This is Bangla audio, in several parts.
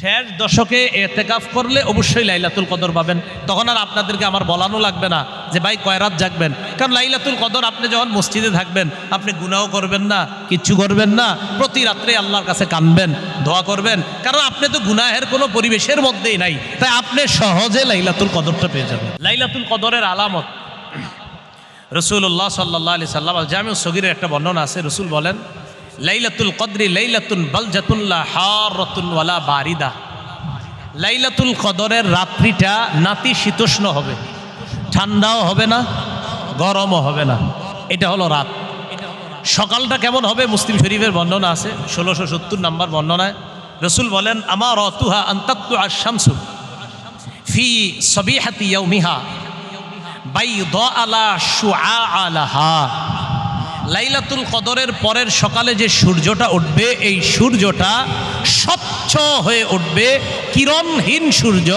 শেষ দশকে এতেকাফ করলে অবশ্যই লাইলাতুল কদর পাবেন। তখন আর আপনাদেরকে আমার বলানো লাগবে না যে ভাই কয় রাত জাগবেন, কারণ লাইলাতুল কদর আপনি যখন মসজিদে থাকবেন আপনি গুনাহও করবেন না, কিচ্ছু করবেন না, প্রতি রাত্রে আল্লাহর কাছে কাঁদবেন, দোয়া করবেন, কারণ আপনি তো গুনাহের কোনো পরিবেশের মধ্যেই নাই, তাই আপনি সহজে লাইলাতুল কদরটা পেয়ে যাবেন। লাইলাতুল কদরের আলামত রাসূলুল্লাহ সাল্লাল্লাহু আলাইহি সাল্লাম জামিউস সগীরের একটা বর্ণনা আছে। রাসূল বলেন, লাইলাতুল কদরি লাইলাতুন বালজাতুন লা হারাতুন ওয়ালা বারিদা। লাইলাতুল কদরের রাত্রিটা নাতিশীতোষ্ণ হবে, ঠান্ডাও হবে না, গরমও হবে না, এটা হলো রাত। সকালটা কেমন হবে? মুসলিম শরীফের বর্ণনা আছে 1670 নম্বর বর্ণনায় রাসূল বলেন, আমারাতুহা আন তাতলুআ আশ-শামসু ফি সাবিহাতি ইয়াউমিহা বাইদা আলা শুআআ লাহা। লাইলাতুল কদরের পরের সকালে যে সূর্যটা উঠবে, এই সূর্যটা স্বচ্ছ হয়ে উঠবে, কিরণহীন সূর্য,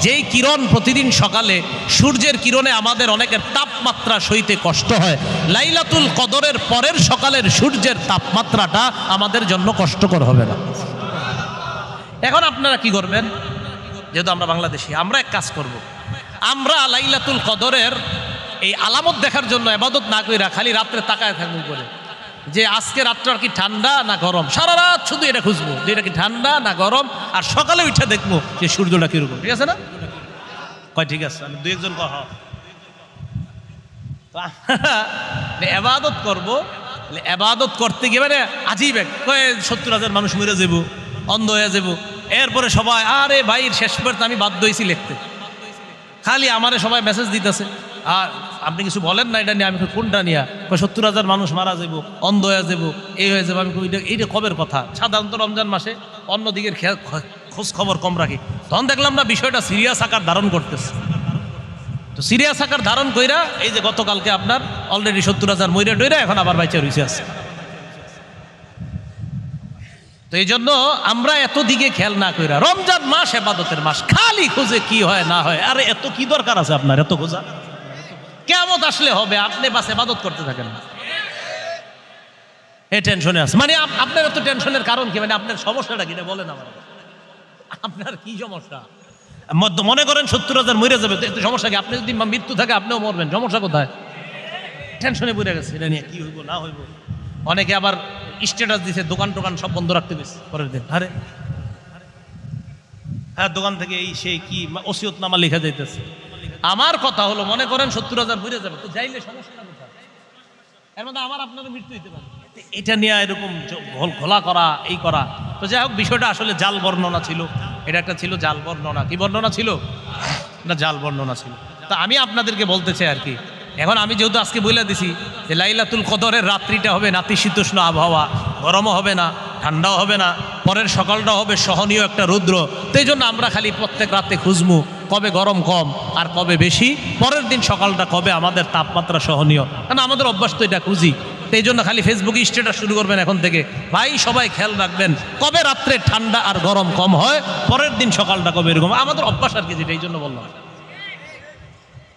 যেই কিরণ প্রতিদিন সকালে সূর্যের কিরণে আমাদের অনেকের তাপমাত্রা সইতে কষ্ট হয়, লাইলাতুল কদরের পরের সকালের সূর্যের তাপমাত্রাটা আমাদের জন্য কষ্টকর হবে না। এখন আপনারা কি করবেন? যেহেতু আমরা বাংলাদেশি, আমরা এক কাজ করব, আমরা লাইলাতুল কদরের এই আলামত দেখার জন্য ইবাদত না কইরা খালি রাত্রে তাকায় থাকবো করে যে আজকে রাতটা কি ঠান্ডা না গরম, সারা রাত শুধু এটা খুঁজবো যে এটা কি ঠান্ডা না গরম, আর সকালে উঠে দেখবো যে সূর্যটা কিরকম। ঠিক আছে না? কয় ঠিক আছে, আমি দুই একজন কহ এবাদত করবো। এবাদত করতে গিয়ে মানে আজীব এক কয়ে 70,000 মানুষ মরে যাব, অন্ধ হয়ে যাব, এরপরে সবাই আরে ভাই শেষ পর্যন্ত আমি বাধ্য হয়েছি লিখতে, খালি আমারে সবাই মেসেজ দিতেছে, আর আপনি কিছু বলেন না এটা নিয়ে। আমি কোনটা নিয়ে? 70,000 মানুষ মারা যাব, অন্ধ হয়ে যাব, এই হয়ে যাবো। আমি এইটা কবের কথা? সাধারণত রমজান মাসে অন্যদিকের খোঁজ খবর কম রাখি, তখন দেখলাম না বিষয়টা সিরিয়াস আকার ধারণ করতেছে। তো সিরিয়াস আকার ধারণ কইরা এই যে গতকালকে আপনার অলরেডি 70,000 মইরা ডইরা এখন আবার বাইচা রয়েছে আছে। তো এই জন্য আমরা এত দিকে খেয়াল না কইরা, রমজান মাস ইবাদতের মাস, খালি খোঁজে কি হয় না হয়। আরে এত কি দরকার আছে আপনার এত খোঁজা? কিয়ামত আসলে হবে, আপনি বাস ইবাদত করতে থাকেন, এই টেনশনে আছে। মানে আপনার এত টেনশনের কারণ কি? মানে আপনার সমস্যাটা কি বলেন আমার, আপনার কি সমস্যা? মনে করেন 70,000 মরে যাবে, তো সমস্যা কি? আপনি যদি মৃত্যু থাকে আপনিও মরবেন, সমস্যা কোথায়? টেনশনে পড়ে গেছে এটা নিয়ে, কি হইব না হইব। অনেকে আবার স্ট্যাটাস দিছে দোকান টোকান সব বন্ধ রাখতে গেছে পরের দিন। আরে হ্যাঁ, দোকান থেকে এই সেই কি ওসিয়তনামা লেখা যাইতেছে। আমার কথা হলো, মনে করেন 70,000 মরে যাবে, তো যাইলে সমস্যা কোথায়? এর মধ্যে আমার আপনারও মৃত্যু হইতে পারে। এটা নিয়ে এরকম ঘোলা করা, এই করা। তো যাই হোক, বিষয়টা আসলে জাল বর্ণনা ছিল, এটা একটা ছিল জাল বর্ণনা। কি বর্ণনা ছিল? না, জাল বর্ণনা ছিল। তা আমি আপনাদেরকে বলতে চাই আর কি, এখন আমি যেহেতু আজকে বলে দিছি যে লাইলাতুল কদরের রাত্রিটা হবে নাতিশীতোষ্ণ আবহাওয়া, গরমও হবে না, ঠান্ডাও হবে না, পরের সকালটা হবে সহনীয় একটা রৌদ্র। তো এই জন্য আমরা খালি প্রত্যেক রাতে খুঁজবো কবে গরম কম আর কবে বেশি, পরের দিন সকালটা কবে আমাদের তাপমাত্রা সহনীয়, কারণ আমাদের অভ্যাস তো এটা খুঁজি। তো এই জন্য খালি ফেসবুকে স্ট্যাটাস শুরু করবেন এখন থেকে, ভাই সবাই খেয়াল রাখবেন কবে রাত্রে ঠান্ডা আর গরম কম হয়, পরের দিন সকালটা কবে এরকম, আমাদের অভ্যাস আর কি, যেটা এই জন্য বললাম।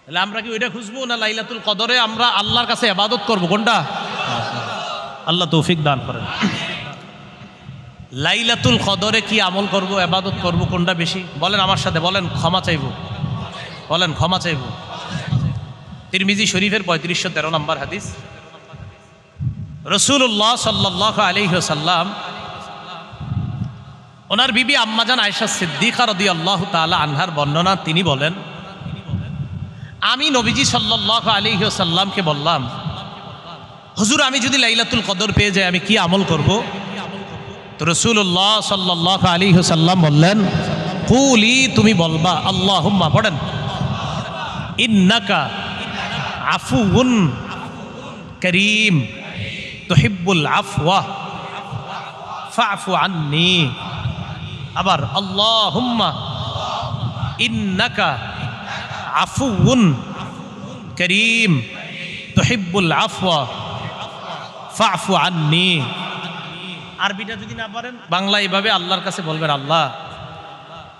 তাহলে আমরা কি ওইটা খুঁজবো না লাইলাতুল কদরে আমরা আল্লাহর কাছে ইবাদত করব? কোনটা? আল্লাহ তৌফিক দান করেন। লাইলাতুল কদরে কি আমল করব, ইবাদত করব, কোনটা বেশি? বলেন আমার সাথে, বলেন ক্ষমা চাইব, বলেন ক্ষমা চাইব। তিরমিজি শরীফের 3513 নম্বর হাদিস, রাসূলুল্লাহ সাল্লাল্লাহু আলাইহি ওয়াসাল্লাম ওনার বিবি আম্মাজান আয়েশা সিদ্দিকা রাদিয়াল্লাহু তাআলা আনহার বর্ণনা, তিনি বলেন, আমি নবীজি সাল্লাল্লাহু আলাইহি ওয়াসাল্লামকে বললাম, হুজুর আমি যদি লাইলাতুল কদর পেয়ে যাই আমি কি আমল করব? তো রাসূলুল্লাহ সাল্লাল্লাহু আলাইহি ওয়াসাল্লাম বললেন, কুলি, তুমি বলবা, আল্লাহুম্মা, পড়েন, ইন্নাকা আফুউন কারীম তুহিব্বুল আফওয়া ফাফু আন্নী। আবার আল্লাহুম্মা ইন্নাকা আফুউন করিম তুহিব্বুল আফওয়া ফাফু আন্নী। আরবিটা যদি না পারেন বাংলা এইভাবে আল্লাহর কাছে বলবেন, আল্লাহ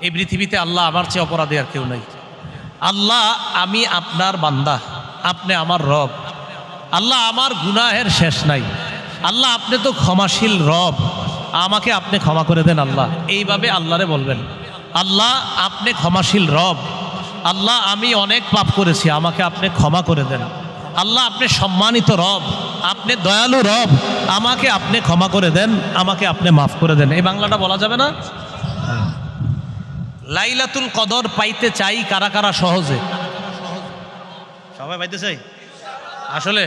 এই পৃথিবীতে আল্লাহ আমার চেয়ে অপরাধী আর কেউ নাই। আল্লাহ আমি আপনার বান্দা, আপনি আমার রব। আল্লাহ আমার গুনাহের শেষ নাই। আল্লাহ আপনি তো ক্ষমাশীল রব, আমাকে আপনি ক্ষমা করে দেন আল্লাহ। এইভাবে আল্লাহরে বলবেন, আল্লাহ আপনি ক্ষমাশীল রব, আল্লাহ আমি অনেক পাপ করেছি, আমাকে আপনি ক্ষমা করে দেন। আল্লাহ আপনি সম্মানিত রব, আপনি দয়ালু রব, আমাকে আপনি ক্ষমা করে দেন, আমাকে আপনি মাফ করে দেন। এই বাংলাটা বলা যাবে না? লাইলাতুল কদর পাইতে চাই কারা কারা সহজে? সবাই পাইতে চাই আসলে?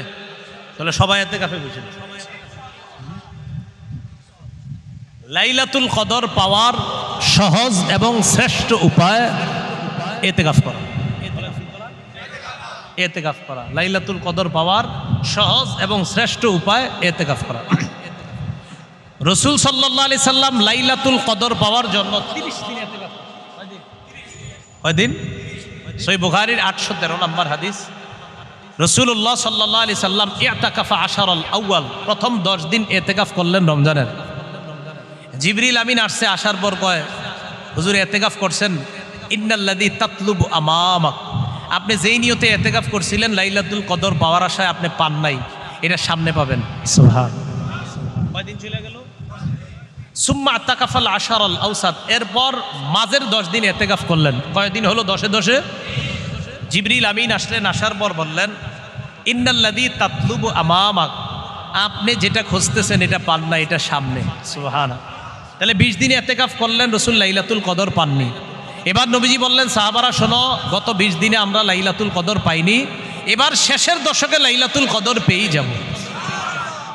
তাহলে সবাই ইতিকাফে বসেন। লাইলাতুল কদর পাওয়ার সহজ এবং শ্রেষ্ঠ উপায় ইতিকাফ করা। ইতিকাফ করা লাইলাতুল কদর পাওয়ার সহজ এবং শ্রেষ্ঠ উপায় ইতিকাফ করা। রাসূল সাল্লাল্লাহু আলাইহি সাল্লাম লাইলাতুল কদর পাওয়ার জন্য 30 দিন ইতিকাফ করেন। কয়দিন? সহিহ বুখারীর 813 নম্বর হাদিস। রাসূলুল্লাহ সাল্লাল্লাহু আলাইহি সাল্লাম ইতাকাফা আশারাল আউয়াল, প্রথম 10 দিন ইতিকাফ করলেন রমজানের। জিবরিল আমিন আসছে, আসার পর কয়, হুজুর ইতিকাফ করছেন, ইন্নাল্লাযী তাতলুবু আমামাক, আপনি যেই নিয়তে ইতিকাফ করছিলেন লাইলাতুল কদর পাওয়ার আশায় আপনি পান নাই, এটা সামনে পাবেন। সুবহানাল্লাহ। কয়দিন চলে গেল? সুম্মা আতাকাফাল আশারাল আওসাত, এরপর মাঝের 10 দিন ইতিকাফ করলেন। কয়দিন হলো? 10-এ জিবরিল আমিন আসলেন, আসার পর বললেন, ইন্নাল্লাযী তাতলুবু আমামাক, আপনি যেটা খুঁজতেছেন এটা পান না, এটা সামনে। সুবহানাল্লাহ। তাহলে 20 দিন ইতিকাফ করলেন, রাসূল লাইলাতুল কদর পাননি। এবার নবীজি বললেন, সাহাবারা শোনো, গত 20 দিনে আমরা লাইলাতুল কদর পাইনি, এবার শেষের দশকে লাইলাতুল কদর পেয়েই যাব।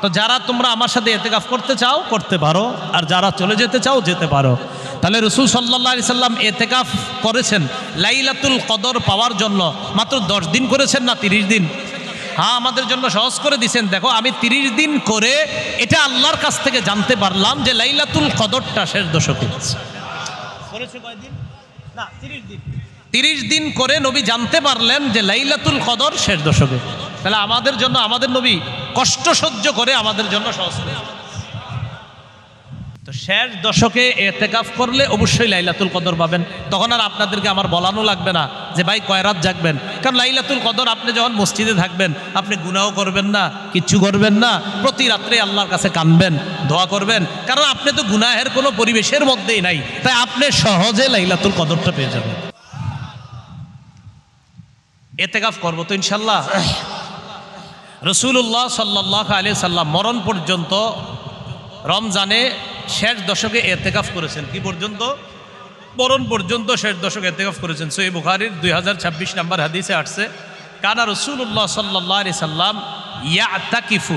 তো যারা তোমরা আমার সাথে ইতিকাফ করতে চাও করতে পারো, আর যারা চলে যেতে চাও যেতে পারো। তাহলে রাসূল সাল্লাল্লাহু আলাইহি সাল্লাম ইতিকাফ করেছেন লাইলাতুল কদর পাওয়ার জন্য। মাত্র 10 দিন করেছেন না 30 দিন? হ্যাঁ, আমাদের জন্য সহজ করে দিয়েছেন। দেখো, আমি 30 দিন করে এটা আল্লাহর কাছ থেকে জানতে পারলাম যে লাইলাতুল কদরটা শেষ দশকে করেছে। কয়দিন? না, 30 দিন। 30 দিন করে নবী জানতে পারলেন যে লাইলাতুল কদর শেষ দশকে। তাহলে আমাদের জন্য আমাদের নবী কষ্ট সহ্য করে আমাদের জন্য সহজ করে। তো শেষ দশকে ইতিকাফ করলে অবশ্যই লাইলাতুল কদর পাবেন। তখন আর আপনাদেরকে আমার বলানো লাগবে না যে ভাই কয় রাত জাগবেন, কারণ লাইলাতুল কদর আপনি যখন মসজিদে থাকবেন আপনি গুনাহ করবেন না, কিচ্ছু করবেন না, প্রতি রাত্রে আল্লাহর কাছে কাঁদবেন, দোয়া করবেন, কারণ আপনি তো গুনাহের কোনো পরিবেশের মধ্যেই নাই, তাই আপনি সহজে লাইলাতুল কদরটা পেয়ে যাবেন। ইতিকাফ করবো তো ইনশাল্লাহ। রাসূলুল্লাহ সাল্লাল্লাহু আলাইহি সাল্লাম মরণ পর্যন্ত রমজানে শেষ দশকে ইতিকাফ করেছেন। কি পর্যন্ত? মরণ পর্যন্ত শেষ দশকে ইতিকাফ করেছেন। সহিহ বুখারীর 2026 নম্বর হাদিসে আসছে, কানা রাসূলুল্লাহ সাল্লাল্লাহু আলাইহি সাল্লাম ইয়াতাকিফু,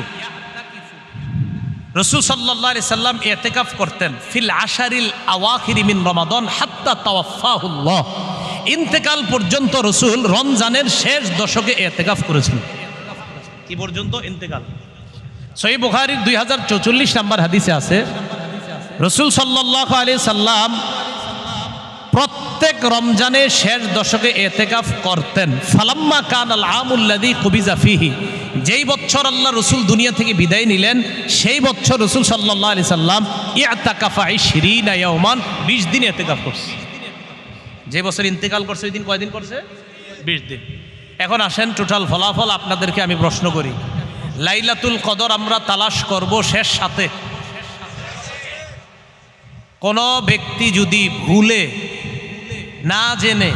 রাসূল সাল্লাল্লাহু আলাইহি সাল্লাম ইতিকাফ করতেন ফিল আশারিল আওয়াখির মিন রমাদান হাত্তা তাওয়াফাহুল্লাহ, ইন্তেকাল পর্যন্ত রাসূল রমজানের শেষ দশকে ইতিকাফ করেছেন। কি পর্যন্ত? ইন্তেকাল। সহিহ বুখারীর 2044 নম্বর হাদিসে আছে, রাসূল সাল্লাল্লাহু আলাইহি সাল্লাম প্রত্যেক রমজানে শেষ দশকে ইতিকাফ করতেন। ফালাম্মা কানাল আমুল্লাযী কুবিজা ফিহি, যেই বছর আল্লাহ রাসূল দুনিয়া থেকে বিদায় নিলেন সেই বছর রাসূল সাল্লাল্লাহু আলাইহি সাল্লাম ইতাকাফা 20 ইয়াওমান, 20 দিন ইতিকাফ করছে। যে বছর ইন্তেকাল করছে ওই দিন কয়দিন করছে? 20 দিন। এখন আসেন টোটাল ফলাফল আপনাদেরকে আমি প্রশ্ন করি, লাইলাতুল কদর আমরা তালাশ করব শেষ সাথে। কোনো ব্যক্তি যদি ভুলে, না জেনে,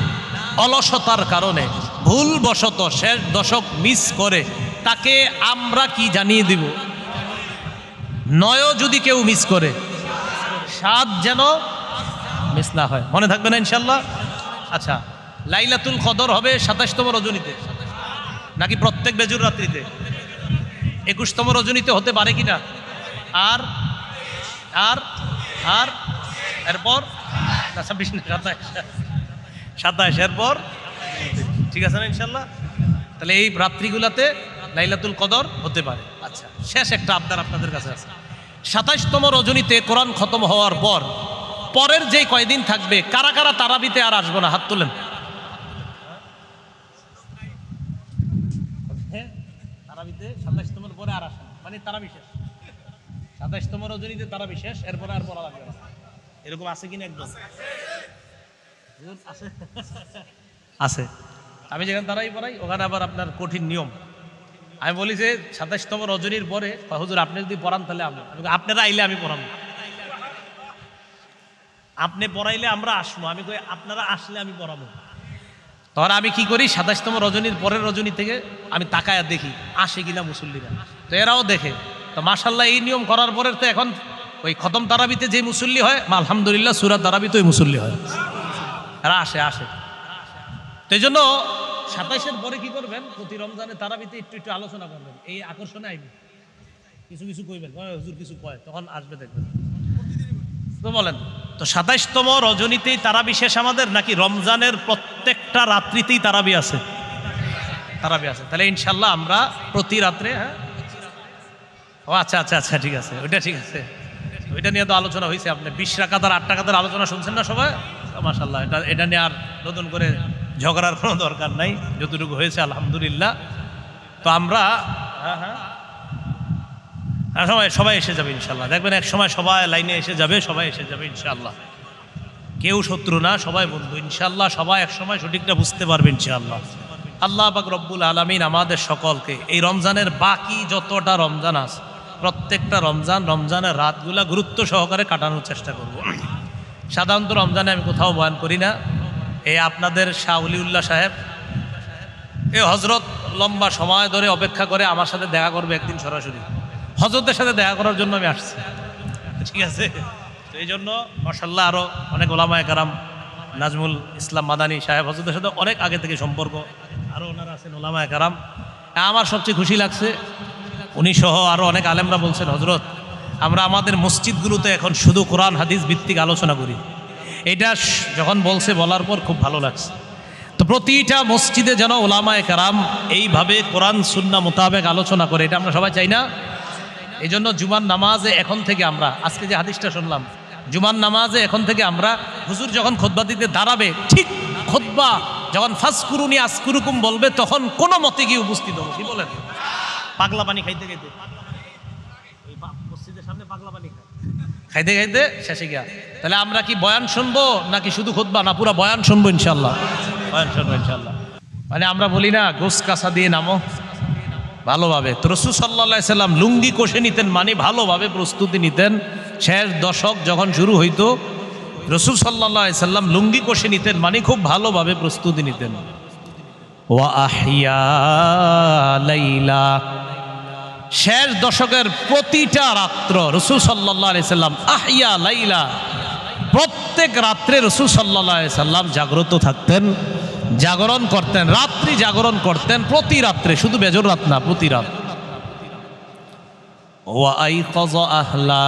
অলসতার কারণে ভুলবশত শেষ দশক মিস করে, তাকে আমরা কি জানিয়ে দিব? 9 যদি কেউ মিস করে, 7 যেন মিস না হয়। মনে থাকবে না ইনশাল্লাহ? আচ্ছা, লাইলাতুল কদর হবে 27তম রজনীতে নাকি প্রত্যেক বেজুর রাত্রিতে? 21তম রজনীতে হতে পারে কিনা? আর আর আর এরপর 26 না 27, এরপর ঠিক আছে না ইনশাল্লাহ? তাহলে এই রাত্রিগুলাতে লাইলাতুল কদর হতে পারে। আচ্ছা, শেষ একটা আবদার আপনাদের কাছে আছে, 27তম রজনীতে কোরআন খতম হওয়ার পর পরের যে কয়দিন থাকবে, কারা কারা তারাবিতে আর আসবো না? হাত তোলেন। তারাবিতে 27তমের পরে আর আসেন, মানে তারাবি শেষ। 27তম রজনীতে তারাবি শেষ, এরপরে আর পড়া লাগবে না। এরকম আছে কিনা? একদম আছে আছে। আমি যেখানে তারাই পড়াই ওখানে আবার আপনার কঠিন নিয়ম। আমি বলি যে 27তম রজনীর পরে হুজুর আপনি যদি পড়ান তাহলে আপনারা আইলে আমি পড়াবো। আপনি পড়াইলে আমরা আসবো, আমি কই আপনারা আসলে আমি পড়াবো। তখন আমি কি করি, 27তম রজনীর পরের রজনী থেকে আমি তাকায়া দেখি আসে কিনা মুসল্লিরা, তো এরাও দেখে। তো মাশাল্লাহ এই নিয়ম করার পরে তো এখন ওই খতম তারাবিতে যে মুসল্লি হয়, আলহামদুলিল্লাহ সূরা তারাবিতে ওই মুসল্লি হয়, এরা আসে। তো এই জন্য 27-এর পরে কি করবেন, প্রতি রমজানে তারাবিতে একটু আলোচনা করবেন, এই আকর্ষণে আইবে, কিছু কইবেন, হুজুর কিছু কয়, তখন আসবে দেখবেন। তো বলেন, তো 27তম রজনীতেই তারাবি শেষ আমাদের, নাকি রমজানের প্রত্যেকটা রাত্রিতেই তারাবি আছে? তারাবি আছে। তাহলে ইনশাল্লাহ আমরা প্রতি রাত্রে, হ্যাঁ ও আচ্ছা ঠিক আছে, ওইটা ঠিক আছে, ওইটা নিয়ে তো আলোচনা হয়েছে। আপনি 20 রাকাত আর 8 রাকাতের আলোচনা শুনছেন না সবাই? মাশাআল্লাহ, এটা নিয়ে আর নতুন করে ঝগড়ার কোনো দরকার নাই, যতটুকু হয়েছে আলহামদুলিল্লাহ। তো আমরা সবাই এসে যাবে ইনশাল্লাহ, দেখবেন এক সময় সবাই লাইনে এসে যাবে, সবাই এসে যাবে ইনশাল্লাহ। কেউ শত্রু না, সবাই বন্ধু ইনশাল্লাহ। সবাই এক সময় সঠিকটা বুঝতে পারবে ইনশাল্লাহ। আল্লাহ পাক রব্বুল আলামিন আমাদের সকলকে এই রমজানের বাকি যতটা রমজান আছে, প্রত্যেকটা রমজানের রাতগুলা গুরুত্ব সহকারে কাটানোর চেষ্টা করব। সাধারণত রমজানে আমি কোথাও বয়ান করি না। এই আপনাদের শাহ ওলিউল্লাহ সাহেব, এই হজরত লম্বা সময় ধরে অপেক্ষা করে আমার সাথে দেখা করবে একদিন সরাসরি। হজরতের সাথে দেখা করার জন্য আমি আসছি, ঠিক আছে? তো এই জন্য মাশাআল্লাহ আরও অনেক ওলামায়ে কেরাম, নাজমুল ইসলাম মাদানী সাহেব হজরতের সাথে অনেক আগে থেকে সম্পর্ক, আরও ওনারা আছেন ওলামায়ে কেরাম। আমার সবচেয়ে খুশি লাগছে, উনি সহ আরও অনেক আলেমরা বলছেন, হজরত আমরা আমাদের মসজিদগুলোতে এখন শুধু কোরআন হাদিস ভিত্তিক আলোচনা করি। এটা যখন বলার পর খুব ভালো লাগছে। তো প্রতিটা মসজিদে যেন ওলামায়ে কেরাম এইভাবে কোরআন সুন্নাহ মোতাবেক আলোচনা করে, এটা আমরা সবাই চাই না? এই জন্য জুমার নামাজে এখন থেকে আমরা, আজকে যে হাদিসটা শুনলাম, জুমার নামাজে এখন থেকে আমরা, হুজুর যখন খুতবা দিতে দাঁড়াবে, ঠিক খুতবা যখন ফাজকুরুনি আসকুরুকুম বলবে, তখন কোনো মতে গিয়ে উপস্থিত হবো। কি বলেন? পাগলা পানি খাইতে মসজিদের সামনে পাগলা পানি খাইতে শেষে গিয়া, তাহলে আমরা কি বয়ান শুনবো নাকি শুধু খুতবা? না, পুরো বয়ান শুনবো ইনশাল্লাহ, বয়ান শুনবো ইনশাল্লাহ। মানে আমরা বলি না গোস কাঁচা দিয়ে নামো ভালোভাবে, তো রাসূল সাল্লাল্লাহু আলাইহি সাল্লাম লুঙ্গি কষে নিতেন, মানে ভালোভাবে প্রস্তুতি নিতেন। শেষ দশক যখন শুরু হইতো, রাসূল সাল্লাল্লাহু আলাইহি সাল্লাম লুঙ্গি কষে নিতেন, মানে খুব ভালোভাবে প্রস্তুতি নিতেন। ওয়া আহইয়া লাইলা, শেষ দশকের প্রতিটা রাত্র রাসূল সাল্লাল্লাহু আলাইহি সাল্লাম আহইয়া লাইলা, প্রত্যেক রাত্রে রাসূল সাল্লাল্লাহু আলাইহি সাল্লাম জাগ্রত থাকতেন, জাগরণ করতেন, রাত্রি জাগরণ করতেন, প্রতি রাত্রে, শুধু বেজর রাত না, প্রতি রাত। ওয়া আইকাযা আহলা,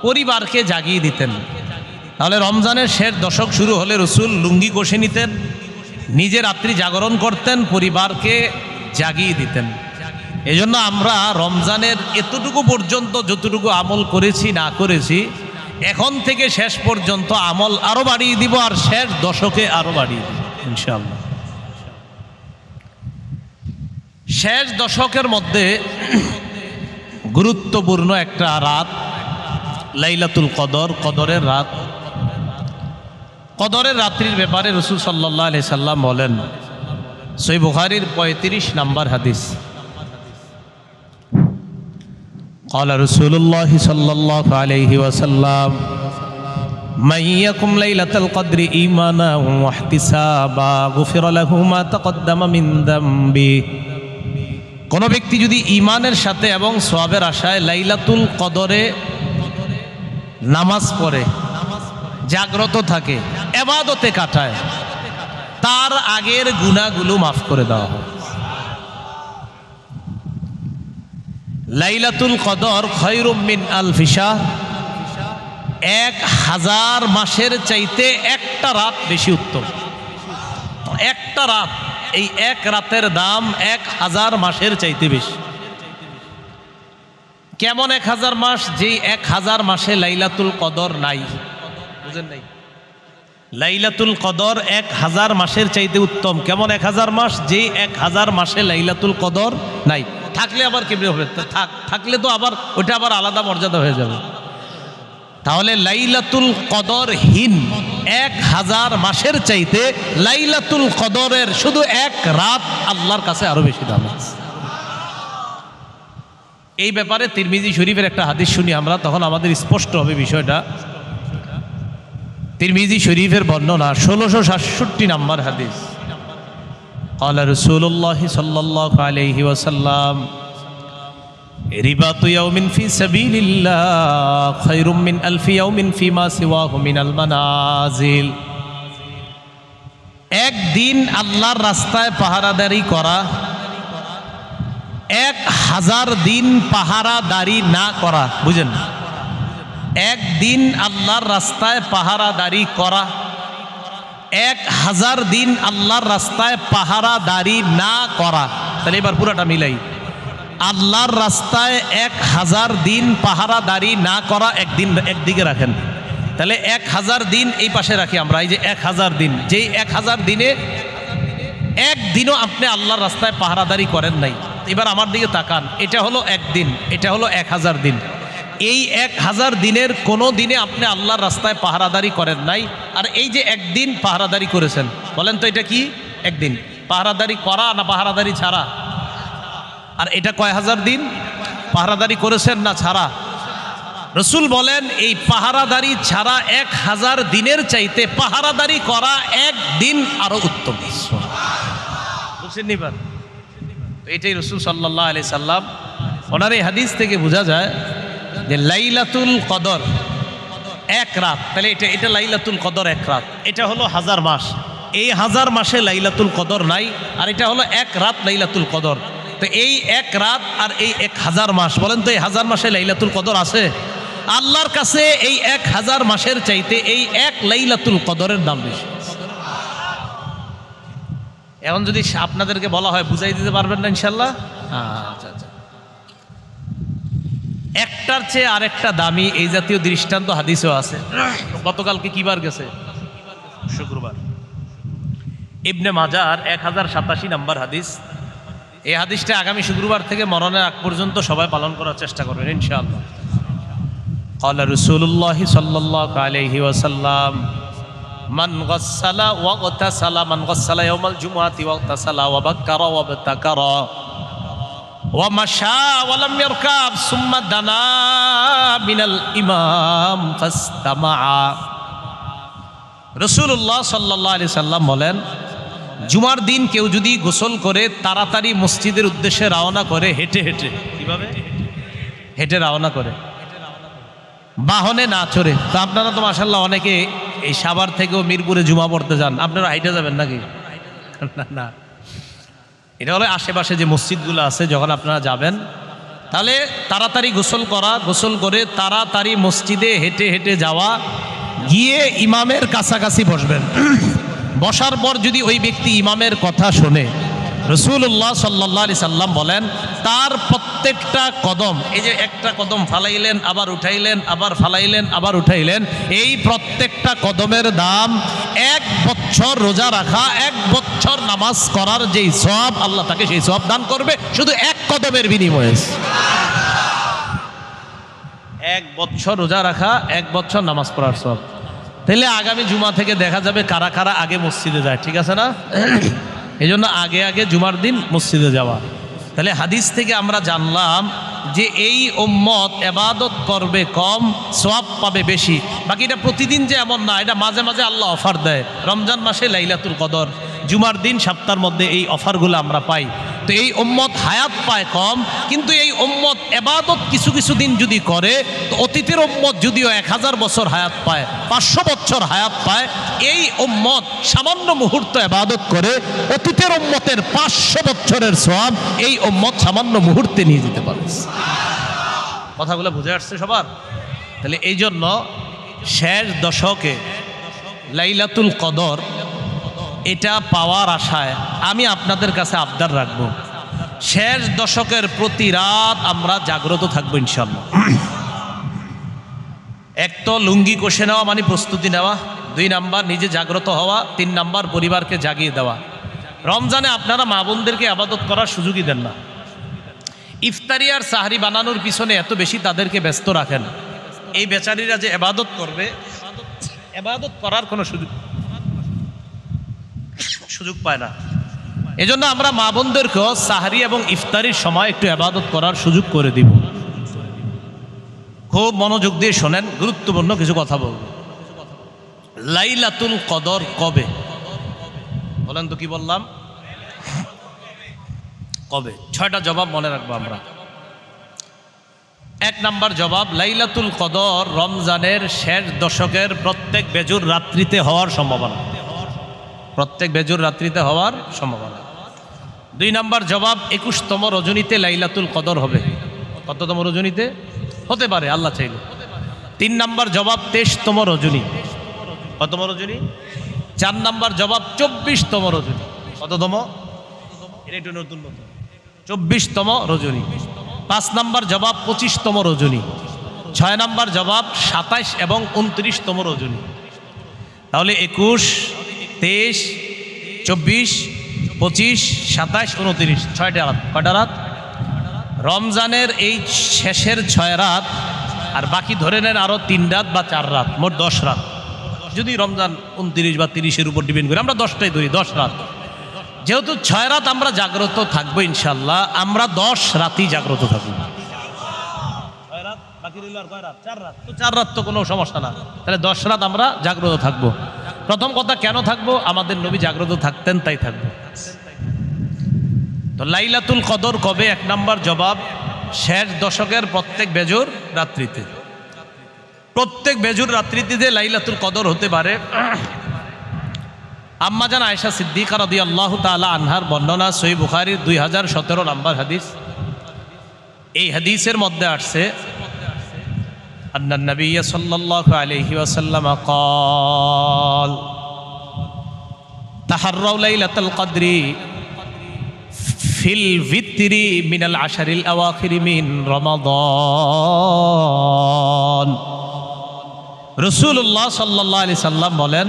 পরিবারকে জাগিয়ে দিতেন। তাহলে রমজানের শেষ দশক শুরু হলে রাসূল লুঙ্গি কষে নিতেন, নিজে রাত্রি জাগরণ করতেন, পরিবারকে জাগিয়ে দিতেন। এজন্য আমরা রমজানের এতটুকু পর্যন্ত যতটুকু আমল করেছি না করেছি, এখন থেকে শেষ পর্যন্ত আমল আরো বাড়িয়ে দিব, আর শেষ দশকে আরো বাড়িয়ে দিব ইনশাআল্লাহ। শেষ দশকের মধ্যে গুরুত্বপূর্ণ একটা রাত লাইলাতুল কদর, কদরের রাত। কদরের রাত্রির ব্যাপারে রাসূল সাল্লাল্লাহু আলাইহি সাল্লাম বলেন, সহিহ বুখারীর 35 নম্বর হাদিস, قال رسول الله صلى الله عليه وسلم من يقم ليلة القدر إيمانا واحتسابا غفر له ما تقدم من ذنبه। কোন ব্যক্তি যদি ঈমানের সাথে এবং সওয়াবের আশায় লাইলাতুল কদরে নামাজ পড়ে, জাগ্রত থাকে, ইবাদতে কাটায়, তার আগের গুনাহগুলো মাফ করে দেওয়া হয়। লাইলাতুল কদর খায়রুম মিন আলফি শাহর, 1000 মাসের চাইতে একটা রাত বেশি উত্তম। একটা রাত, এই এক রাতের দাম 1000 মাসের চাইতে বেশি। কেমন 1000 মাস? যেই 1000 মাসে লাইলাতুল কদর নাই, বুঝেন নাই? লাইলাতুল কদর 1000 মাসের চাইতে উত্তম। কেমন 1000 মাস? যেই 1000 মাসে লাইলাতুল কদর নাই। থাকলে আবার কেমনে হবে? থাকলে তো আবার ওটা আবার আলাদা মর্যাদা হয়ে যাবে। তাহলে লাইলাতুল কদরহীন 1000 মাসের চাইতে লাইলাতুল কদরের শুধু এক রাত আল্লাহর কাছে আরো বেশি দাম আছে। এই ব্যাপারে তিরমিজি শরীফের একটা হাদিস শুনি আমরা, তখন আমাদের স্পষ্ট হবে বিষয়টা। তিরমিজি শরীফের বর্ণনা 1667 নম্বর হাদিস। قال رسول الله صلى الله عليه وسلم رباط يوم في سبيل الله خير من ألف يوم فيما سواه من المنازل। একদিন আল্লাহর রাস্তায় পাহারাদারি করা 1000 দিন পাহারাদারি না করা। বুঝেন, একদিন আল্লাহর রাস্তায় পাহারাদারি করা 1000 দিন আল্লাহর রাস্তায় পাহারাদারি না করা। তাহলে এবার পুরাটা মিলাই, আল্লাহর রাস্তায় 1000 দিন পাহারাদারি না করা একদিন একদিকে রাখেন, তাহলে 1000 দিন এই পাশে রাখি আমরা। এই যে 1000 দিন, যেই 1000 দিনে একদিনও আপনি আল্লাহর রাস্তায় পাহারাদারি করেন নাই, এবার আমার দিকে তাকান, এটা হলো একদিন, এটা হলো 1000 দিন। এই 1000 দিনের কোনো দিনে আপনি আল্লাহর রাস্তায় পাহারাদারি করেন নাই, আর এই যে একদিন পাহারাদারি করেছেন, বলেন তো এটা কি? একদিন পাহারাদারি করা না পাহারাদারি ছাড়া? আর এটা কয় হাজার দিন পাহারাদারি করেছেন না ছাড়া? রসুল বলেন এই পাহারাদারি ছাড়া 1000 দিনের চাইতে পাহারাদারি করা একদিন আরো উত্তম। বুঝছেন নিবার? এটাই রসুল সাল্লাল্লাহু আলাইহি সাল্লাম, ওনার এই হাদিস থেকে বোঝা যায় যে লাইলাতুল কদর 1 রাত, তাহলে এটা লাইলাতুল কদর 1 রাত, এটা হলো 1000 মাস। এই 1000 মাসে লাইলাতুল কদর নাই, আর এটা হলো 1 রাত লাইলাতুল কদর। তো এই 1 রাত আর এই 1000 মাস, বলেন তো এই 1000 মাসে লাইলাতুল কদর আছে? আল্লাহর কাছে এই 1000 মাসের চাইতে এই 1 লাইলাতুল কদরের দাম বেশি। এখন যদি আপনাদেরকে বলা হয় বুঝাই দিতে পারবেন না ইনশাল্লাহ? আচ্ছা আচ্ছা। একটার চেয়ে আরেকটা দামি এই জাতীয় দৃষ্টান্ত হাদিসও আছে। গতকালকে কি বার গেছে? শুক্রবার। ইবনে মাজার 1087 নম্বর হাদিস। এই হাদিসটা আগামী শুক্রবার থেকে মরণের আগ পর্যন্ত সবাই পালন করার চেষ্টা করবেন ইনশাআল্লাহ। قال رسول الله صلى الله عليه وسلم من غسل واغتسل من غسل يوم الجمعة واغتسل وبكر وابتكر ومشى ولم يركب ثم دنا من الإمام فاستمع। রাসূলুল্লাহ সাল্লাল্লাহু আলাইহি সাল্লাম বলেন, জুমার দিন কেউ যদি গোসল করে তাড়াতাড়ি মসজিদের উদ্দেশ্যে রওনা করে, হেঁটে হেঁটে, কিভাবে হেঁটে রওনা করে, বাহনে না চড়ে। তো আপনারা তো মাশাআল্লাহ অনেকে এই সাভার থেকেও মিরপুরে জুমা পড়তে যান, আপনারা হাইটে যাবেন নাকি? না না, এটা হলো আশেপাশে যে মসজিদগুলো আছে, যখন আপনারা যাবেন তাহলে তাড়াতাড়ি গোসল করা, গোসল করে তাড়াতাড়ি মসজিদে হেঁটে হেঁটে যাওয়া, গিয়ে ইমামের কাছাকাছি বসবেন। বসার পর যদি ওই ব্যক্তি ইমামের কথা শোনে, রাসূলুল্লাহ সাল্লাল্লাহু আলাইহি সাল্লাম বলেন তার প্রত্যেকটা কদম, এই যে একটা কদম ফালাইলেন আবার উঠাইলেন, আবার ফালাইলেন আবার উঠাইলেন, এই প্রত্যেকটা কদমের দাম 1 বছর রোজা রাখা, 1 বছর নামাজ করার যেই সওয়াব, আল্লাহ তাকে সেই সওয়াব দান করবে শুধু 1 কদমের বিনিময়ে। 1 বছর রোজা রাখা, 1 বছর নামাজ পড়ার সওয়াব। তাহলে আগামী জুমা থেকে দেখা যাবে কারা কারা আগে মসজিদে যায়, ঠিক আছে না? এই জন্য আগে আগে জুমার দিন মসজিদে যাওয়া। তাহলে হাদিস থেকে আমরা জানলাম যে এই উম্মত ইবাদত করবে কম, সওয়াব পাবে বেশি। বাকি এটা প্রতিদিন যে এমন না, এটা মাঝে মাঝে আল্লাহ অফার দেয়। রমজান মাসে লাইলাতুল কদর, জুমার দিন সপ্তাহের মধ্যে এই অফারগুলো আমরা পাই। তো এই উম্মত হায়াত পায় কম, কিন্তু এই উম্মত ইবাদত কিছু কিছু দিন যদি করে, তো অতীতের উম্মত যদিও 1000 বছর হায়াত পায়, 500 বছর হায়াত পায়, এই উম্মত সামান্য মুহূর্ত ইবাদত করে অতীতের উম্মতের 500 বছরের সওয়াব এই উম্মত সামান্য মুহূর্তে নিয়ে যেতে পারে। কথাগুলো বুঝে আসছে সবার? তাহলে এই জন্য শেষ দশকে লাইলাতুল কদর এটা পাওয়ার আশায় আমি আপনাদের কাছে আবদার রাখব, শেষ দশকের প্রতি রাত আমরা জাগ্রত থাকবো ইনশাআল্লাহ। এক তো লুঙ্গি কষে নেওয়া মানে প্রস্তুতি নেওয়া, 2 নাম্বার নিজে জাগ্রত হওয়া, 3 নাম্বার পরিবারকে জাগিয়ে দেওয়া। রমজানে আপনারা মা বোনদেরকে ইবাদত করার সুযোগই দেন না। ইফতারি আর সাহরি বানানোর পিছনে এত বেশি তাদেরকে ব্যস্ত রাখেন, এই বেচারীরা যে ইবাদত করবে, ইবাদত করার কোনো সুযোগ পায় না। এজন্য আমরা মা বোনদেরকেও সাহরি এবং ইফতারির সময় একটু ইবাদত করার সুযোগ করে দিব। খুব মনোযোগ দিয়ে শোনেন, গুরুত্বপূর্ণ কিছু কথা বলব। লাইলাতুল কদর কবে? বলেন তো, কি বললাম? কবে? 6টা জবাব মনে রাখবো আমরা। 1 নাম্বার জবাব, লাইলাতুল কদর রমজানের শেষ দশকের প্রত্যেক বেজুর রাত্রিতে হওয়ার সম্ভাবনা। প্রত্যেক বেজুর রাত্রিতে হওয়ার সম্ভাবনা। 2 নাম্বার জবাব, 21তম রজনীতে লাইলাতুল কদর হবে। কততম রজনীতে? হতে পারে আল্লাহ চাইলে। 3 নাম্বার জবাব, 23তম রজনী। কততম রজনী? 4 নাম্বার জবাব, 24তম রজনী। কততম? এটা একটু নতুন নতুন। 24তম রজনী। 5 নাম্বার জবাব, 25তম রজনী। 6 নাম্বার জবাব, 27 এবং 29তম রজনী। তাহলে 21, 23, 24, 25, 27, 29, 6টা রাত। কয়টা রাত? রমজানের এই শেষের 6 রাত, আর বাকি ধরে নেন আরো 3 রাত বা 4 রাত, মোট 10 রাত। যদি রমজান 29 বা 30-এর উপর ডিপেন্ড করে, আমরা 10টাই ধরি, 10 রাত। যেহেতু 6 রাত আমরা জাগ্রত থাকবো ইনশাল্লাহ, আমরা 10 রাতই জাগ্রত থাকবো। 6 রাত বাকি রইল আর কয় রাত? 4 রাত। তো 4 রাত তো কোনো সমস্যা না, তাহলে 10 রাত আমরা জাগ্রত থাকবো। প্রথম কথা, কেন থাকবো? আমাদের নবী জাগ্রত থাকতেন, তাই থাকবো। তো লাইলাতুল কদর কবে? 1 নাম্বার জবাব, শেষ দশকের প্রত্যেক বেজুর রাত্রিতে। প্রত্যেক বেজুর রাত্রিতে লাইলাতুল কদর হতে পারে। আম্মাজান আয়েশা সিদ্দিকা রাদিয়াল্লাহু তাআলা আনহার বর্ণনা, সহিহ বুখারীর 2017 নাম্বার হাদিস। এই হাদিসের মধ্যে আসছে, আন্নান নবী সাল্লাল্লাহু আলাইহি ওয়াসাল্লাম قال তাহাররাউ লাইলাতুল কদরি ফিল ভিতরি মিনাল আশারিল আওয়াখির মিন রমাদান। রাসূলুল্লাহ সাল্লাল্লাহু আলাইহি সাল্লাম বলেন,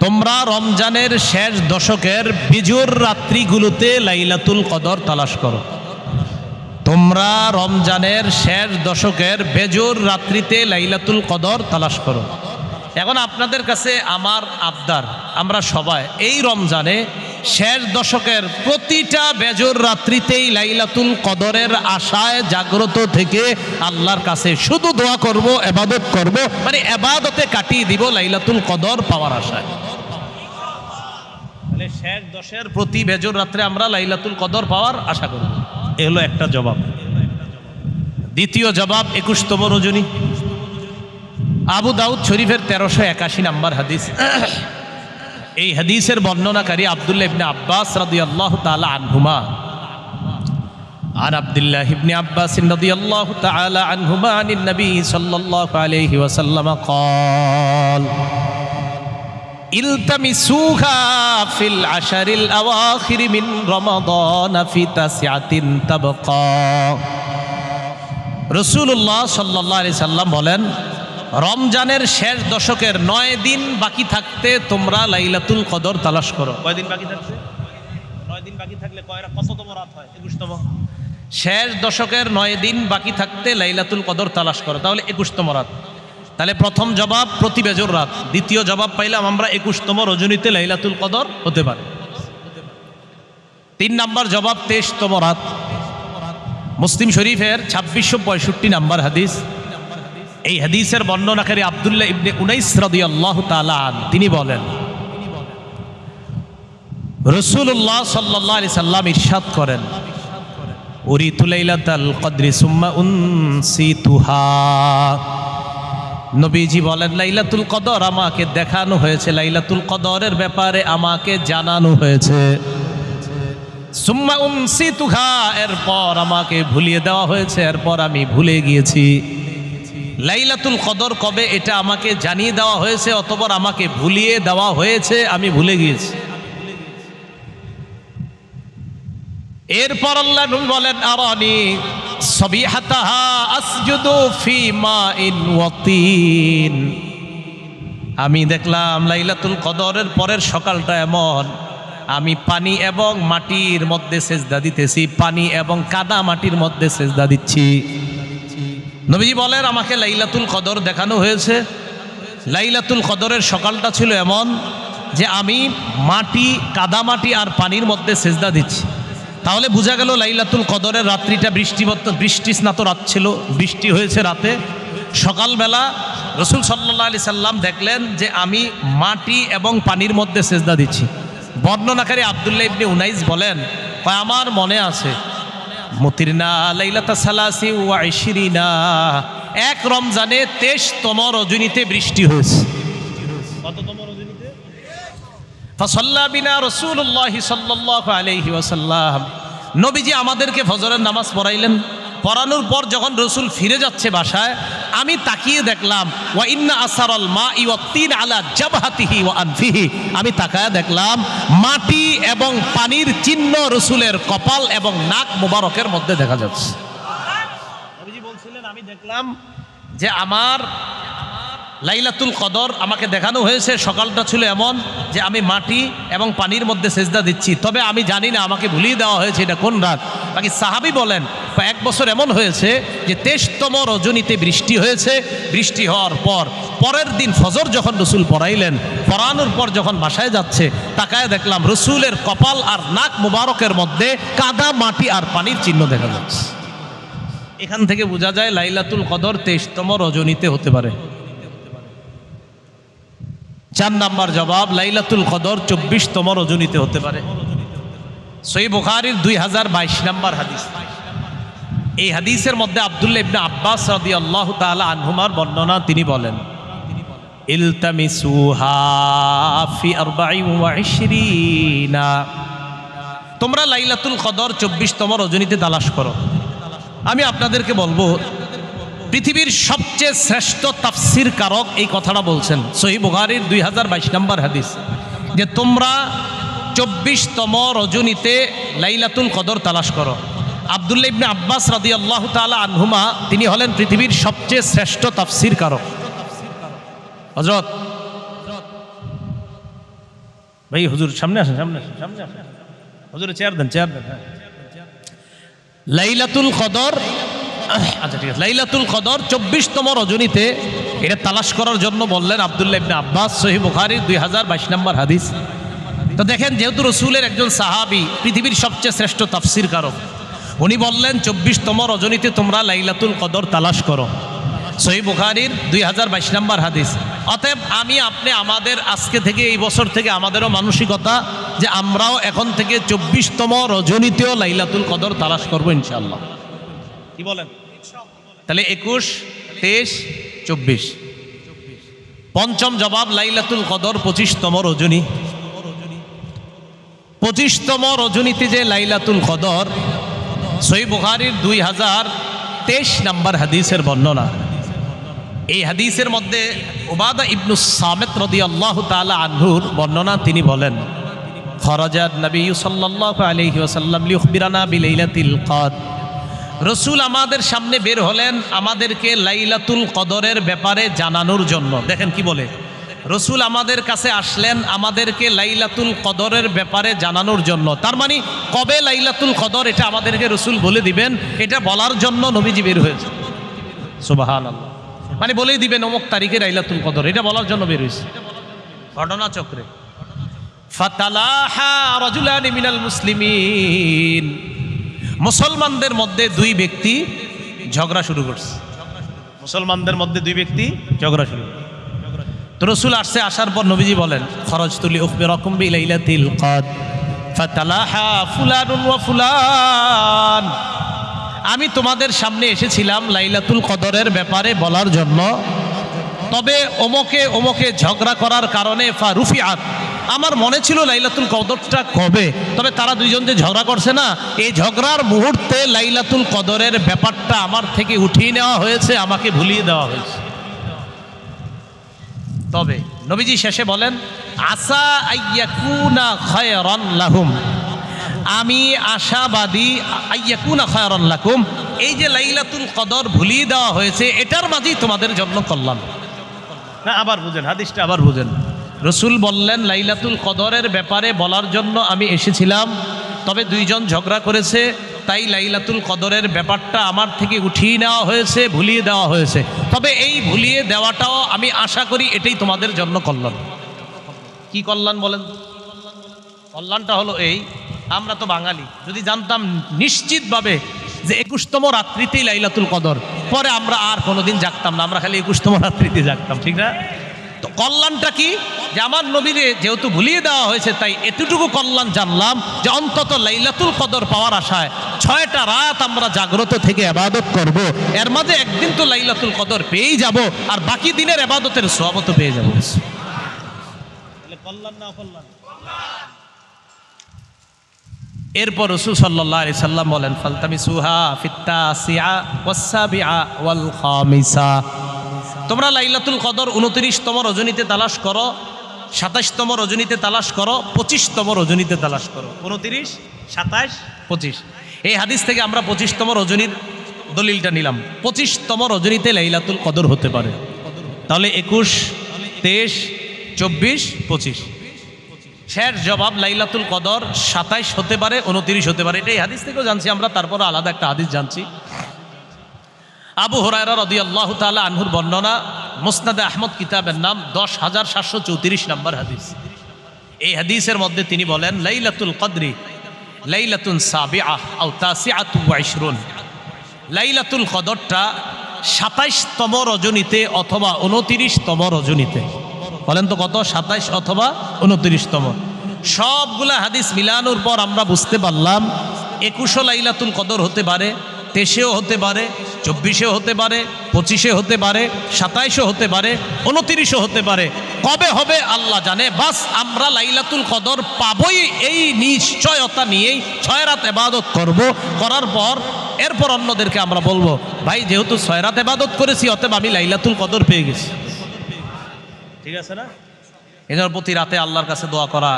তোমরা রমজানের শেষ দশকের বিজুর রাত্রিগুলোতে লাইলাতুল কদর তালাশ করো। তোমরা রমজানের শেষ দশকের বেজুর রাত্রিতে লাইলাতুল কদর তালাশ করো। এখন আপনাদের কাছে আমার আবদার, আমরা সবাই এই রমজানে শেষ দশকের প্রতিটা বেজুর রাত্রিতেই লাইলাতুল কদরের আশায় জাগ্রত থেকে আল্লাহর কাছে শুধু দোয়া করব, ইবাদত করব, মানে ইবাদতে কাটিয়ে দিব লাইলাতুল কদর পাওয়ার আশায়। তাহলে শেষ দশের প্রতি বেজুর রাত্রে আমরা লাইলাতুল কদর পাওয়ার আশা করব। এ হলো একটা জবাব। দ্বিতীয় জবাব, 21তম রজনী। আবু দাউদ শরীফের 1381 নাম্বার হাদিস। এই হাদিসের বর্ণনাকারী আব্দুল্লাহ ইবনে আব্বাস রাদিয়াল্লাহু তাআলা আনহুমা। আর আব্দুল্লাহ ইবনে আব্বাস রাদিয়াল্লাহু তাআলা আনহুমা আনিন নবী সাল্লাল্লাহু আলাইহি ওয়াসাল্লাম قال ইলতামিসুহা ফিল আশারিল আওয়াখির মিন রমাদান ফি তাসিআতিন তাবকা। রাসূলুল্লাহ সাল্লাল্লাহু আলাইহি সাল্লাম বলেন, রমজানের শেষ দশকের 9 দিন বাকি থাকতে তোমরা লাইলাতুল কদর তালাশ করো। কয় দিন বাকি থাকছে? 9 দিন বাকি থাকলে কততম রাত হয়? 21তম। শেষ দশকের 9 দিন বাকি থাকতে লাইলাতুল কদর তালাশ করো, তাহলে 21তম রাত। তাহলে প্রথম জবাব প্রতি বেজর রাত। দ্বিতীয় জবাব পাইলাম আমরা 21তম রজনীতে লাইলাতুল কদর হতে পারে। 3 নাম্বার জবাব 23তম রাত। মুসলিম শরীফের 2665 নাম্বার হাদিস। এই হাদিসের বর্ণনাকারী আব্দুল্লাহ ইবনে উনাইস রাদিয়াল্লাহু তাআলা আনহু, তিনি বলেন, রাসূলুল্লাহ সাল্লাল্লাহু আলাইহি সাল্লাম ইরশাদ করেন, উরিতু লাইলাতাল কদরি সুম্মা উনসিতুহা। নবীজি বলেন, লাইলাতুল কদর আমাকে দেখানো হয়েছে, লাইলাতুল কদরের ব্যাপারে আমাকে জানানো হয়েছে। সুম্মা উনসিতুহা, এরপর আমাকে ভুলিয়ে দেওয়া হয়েছে, এরপর আমি ভুলে গিয়েছি। লাইলাতুল কদর কবে এটা আমাকে জানিয়ে দেওয়া হয়েছে, অতঃপর আমাকে ভুলিয়ে দেওয়া হয়েছে, আমি ভুলে গিয়েছি। এরপর আল্লাহ নবী বলেন, আরানি সাবিহাতাহা আসজুদু ফি মাইন ওয়া তিন। আমি দেখলাম লাইলাতুল কদরের পরের সকালটা এমন, আমি পানি এবং মাটির মধ্যে সেজদা দিতেছি, পানি এবং কাদা মাটির মধ্যে সেজদা দিচ্ছি। নবীজি বলেন, আমাকে লাইলাতুল কদর দেখানো হয়েছে। লাইলাতুল কদরের সকালটা ছিল এমন যে আমি মাটি, কাদা মাটি আর পানির মধ্যে সেজদা দিচ্ছি। তাহলে বোঝা গেল লাইলাতুল কদরের রাত্রিটা বৃষ্টি স্নাত রাত ছিল, বৃষ্টি হয়েছে রাতে। সকালবেলা রসুল সাল্লাল্লাহু আলাইহি সাল্লাম দেখলেন যে আমি মাটি এবং পানির মধ্যে সেজদা দিচ্ছি। বর্ণনাকারী আব্দুল্লাহ ইবনে উনাইস বলেন, আমার মনে আছে মুতিরনা লাইলাতা সালাসি ওয়া ইশরিনা, এক রমজানে 23তম রজনীতে বৃষ্টি হয়েছে। কততম রজনীতে? ফাসাল্লা বিনা রাসূলুল্লাহ সাল্লাল্লাহু আলাইহি ওয়াসাল্লাম, নবীজি আমাদেরকে ফজরের নামাজ পড়াইলেন। পড়ানোর পর যখন রসুল ফিরে যাচ্ছে বাসায়, আমি তাকিয়ে দেখলাম ওয়া ইন্না আসারাল মাই ওয়া তিন আলা জাবহাতিহি ওয়া আনফিহি, আমি তাকায় দেখলাম মাটি এবং পানির চিহ্ন রসুলের কপাল এবং নাক মুবারকের মধ্যে দেখা যাচ্ছে। নবীজি বলছিলেন, আমি দেখলাম যে আমার লাইলাতুল কদর আমাকে দেখানো হয়েছে, সকালটা ছিল এমন যে আমি মাটি এবং পানির মধ্যে সেজদা দিচ্ছি, তবে আমি জানি না আমাকে ভুলিয়ে দেওয়া হয়েছে এটা কোন রাত। বাকি সাহাবী বলেন, এক বছর এমন হয়েছে যে 23তম রজনীতে বৃষ্টি হয়েছে। বৃষ্টি হওয়ার পর পরের দিন ফজর যখন রসুল পড়াইলেন, পড়ানোর পর যখন বাসায় যাচ্ছে, তাকায় দেখলাম রসুলের কপাল আর নাক মুবারকের মধ্যে কাদা, মাটি আর পানির চিহ্ন দেখা যাচ্ছে। এখান থেকে বোঝা যায় লাইলাতুল কদর 23তম রজনীতে হতে পারে। 4 নাম্বার জবাব, লাইলাতুল কদর 24তম রজনীতে হতে পারে। সহিহ বুখারীর 2022 নাম্বার হাদিস। এই হাদিসের মধ্যে আব্দুল্লাহ ইবনে আব্বাস রাদিয়াল্লাহু তাআলা আনহুমার বর্ণনা, তিনি বলেন, ইলতামিসুহা ফি 24, তোমরা লাইলাতুল কদর 24তম রজনীতে তালাশ করো। আমি আপনাদেরকে বলবো, পৃথিবীর সবচেয়ে শ্রেষ্ঠ তাফসির কারক এই কথাটা বলছেন, সহিহ বুখারীর 2022 নাম্বার হাদিস, যে তোমরা 24তম রজনীতে লাইলাতুল কদর তালাশ করো। আব্দুল্লাহ ইবনে আব্বাস রাদিয়াল্লাহু তাআলা আনহুমা, তিনি হলেন পৃথিবীর সবচেয়ে শ্রেষ্ঠ তাফসির কারক। হযরত ভাই, হুজুর সামনে আসেন, সামনে আসেন, সামনে আসেন, হুজুর চেয়ার দেন, চেয়ার দেন। লাইলাতুল কদর, আচ্ছা ঠিক আছে, লাইলাতুল কদর 24তম রজনীতে এটা তালাশ করার জন্য বললেন আব্দুল্লাহ ইবনে আব্বাস, সহিহ বুখারীর 2022 নাম্বার হাদিস। তো দেখেন, যেহেতু রসুলের একজন সাহাবী, পৃথিবীর সবচেয়ে শ্রেষ্ঠ তাফসির কারক, উনি বললেন 24তম রজনীতে তোমরা লাইলাতুল কদর তালাশ করো, সহিহ বুখারীর 2022 নাম্বার হাদিস। অতএব আমি আপনি আমাদের আজকে থেকে, এই বছর থেকে আমাদেরও মানসিকতা যে আমরাও এখন থেকে 24তম রজনীতেও লাইলাতুল কদর তালাশ করবো ইনশাআল্লাহ। কি বলেন? তাহলে 21, 23, 24। পঞ্চম জবাব, লাইলাতুল কদর 25তম রজনী। 25তম রজনীতে যে লাইলাতুল কদর, সহিহ বুখারীর 2023 নাম্বার হাদিসের বর্ণনা। এই হাদিসের মধ্যে উবাদা ইবনু সামিত রাদিয়াল্লাহু তাআলা আনহুর বর্ণনা, তিনি বলেন, খরাজাত নবী সাল্লাল্লাহু আলাইহি ওয়াসাল্লাম লিউখবিরানা বিলাইলাতিল কদর, রসুল আমাদের সামনে বের হলেন আমাদেরকে লাইলাতুল কদরের ব্যাপারে জানানোর জন্য। দেখেন কি বলে, রসুল আমাদের কাছে আসলেন আমাদেরকে লাইলাতুল কদরের ব্যাপারে জানানোর জন্য। তার মানে কবে লাইলাতুল কদর এটা আমাদেরকে রসুল বলে দিবেন, এটা বলার জন্য নবীজি বের হয়েছে। সুবহানাল্লাহ, মানে বলেই দিবেন অমুক তারিখে লাইলাতুল কদর, এটা বলার জন্য বের হয়েছে। ঘটনা চক্রে ফাতালাহা রাজুলানি মিনাল মুসলিমিন, মুসলমানদের মধ্যে 2 ব্যক্তি ঝগড়া শুরু করছে। মুসলমানদের মধ্যে 2 ব্যক্তি ঝগড়া শুরু করছে। তো রসুল আসছে, আসার পর নবীজি বলেন, খরজতু লিউখবিরাকুম বিলাইলাতিল কদর ফাতালাহা ফুলানুন ওয়া ফুলান, আমি তোমাদের সামনে এসেছিলাম লাইলাতুল কদরের ব্যাপারে বলার জন্য, তবে ওমকে ওমকে ঝগড়া করার কারণে ফারুফিআত, আমার মনে ছিল লাইলাতুল কদরটা কবে, তবে তারা 2 জন যে ঝগড়া করছে না, এই ঝগড়ার মুহূর্তে লাইলাতুল কদরের ব্যাপারটা আমার থেকে উঠিয়ে নেওয়া হয়েছে, আমাকে ভুলিয়ে দেওয়া হয়েছে। তবে নবীজি শেষে বলেন, আসা আইয়াকুনা খায়রান লাহুম, আমি আশাবাদী, আইয়াকুনা খায়রান লাকুম, এই যে লাইলাতুল কদর ভুলিয়ে দেওয়া হয়েছে, এটার মাঝেই তোমাদের জন্য কল্যাণ। না, আবার বুঝেন হাদিসটা, আবার বুঝেন। রসুল বললেন লাইলাতুল কদরের ব্যাপারে বলার জন্য আমি এসেছিলাম, তবে 2 জন ঝগড়া করেছে, তাই লাইলাতুল কদরের ব্যাপারটা আমার থেকে উঠিয়ে নেওয়া হয়েছে, ভুলিয়ে দেওয়া হয়েছে। তবে এই ভুলিয়ে দেওয়াটাও আমি আশা করি এটাই তোমাদের জন্য কল্যাণ। কি কল্যাণ বলেন? কল্যাণটা হলো এই, আমরা তো বাঙালি, যদি জানতাম নিশ্চিতভাবে যে 21তম রাত্রিতেই লাইলাতুল কদর, পরে আমরা আর কোনোদিন জাগতাম না, আমরা খালি 21তম রাত্রিতে জাগতাম, ঠিক না? তো কল্যাণটা কি? যে আমার নবীরে যেহেতু ভুলিয়ে দেওয়া হয়েছে, তাই এতটুকু কল্যাণ জানলাম যে অন্তত লাইলাতুল কদর পাওয়ার আশায় 6টা রাত আমরা জাগ্রত থেকে ইবাদত করব, এর মাঝে একদিন তো লাইলাতুল কদর পেয়েই যাব, আর বাকি দিনের ইবাদতের সওয়াবও তো পেয়ে যাব। কল্যাণ না কল্যাণ? এরপর রাসূল সাল্লাল্লাহু আলাইহি সাল্লাম বলেন, ফালতামিসুহা ফিত্তাসিআ ওয়াস-সাবিআ ওয়াল খামিসা, তোমরা লাইলাতুল কদর 29তম রজনীতে তালাশ করো, 27তম রজনীতে তালাশ করো, 25তম রজনীতে তালাশ করো। 29, 27, 25। এই হাদিস থেকে আমরা 25তম রজনীর দলিলটা নিলাম। 25তম রজনীতে লাইলাতুল কদর হতে পারে, তাহলে 21, 23, 24, 25। শেষ জবাব লাইলাতুল কদর 27 হতে পারে, 29 হতে পারে। এটা এই হাদিস থেকেও জানছি আমরা, তারপর আলাদা একটা হাদিস জানছি। আবু হুরায়রা রাদিয়াল্লাহু তাআলা আনহুর বর্ণনা, মুসনাদে আহমদ কিতাবের নাম 10,734 নম্বর হাদিস। এই হাদিসের মধ্যে তিনি বলেন, লাইলাতুল কদরি লাইলাতুন সাবিআহ আও তাসিআতু ওয়া 20, লাইলাতুল কদরটা 27তম রজনীতে অথবা 29তম রজনীতে। বলেন তো কত? 27 অথবা 29তম। সবগুলা হাদিস মিলানোর পর আমরা বুঝতে পারলাম 21 লাইলাতুল কদর হতে পারে, 23-এও হতে পারে, 24-এও হতে পারে, 25-এ হতে পারে, 27-এও হতে পারে, 29-ও হতে পারে। কবে হবে আল্লাহ জানে, বাস আমরা লাইলাতুল কদর পাবই এই নিশ্চয়তা নিয়েই 6 রাত ইবাদত করব। করার পর এরপর অন্যদেরকে আমরা বলবো, ভাই যেহেতু 6 রাত ইবাদত করেছি, অতএব আমি লাইলাতুল কদর পেয়ে গেছি। ঠিক আছে না? এজন্য প্রতি রাতে আল্লাহর কাছে দোয়া করা,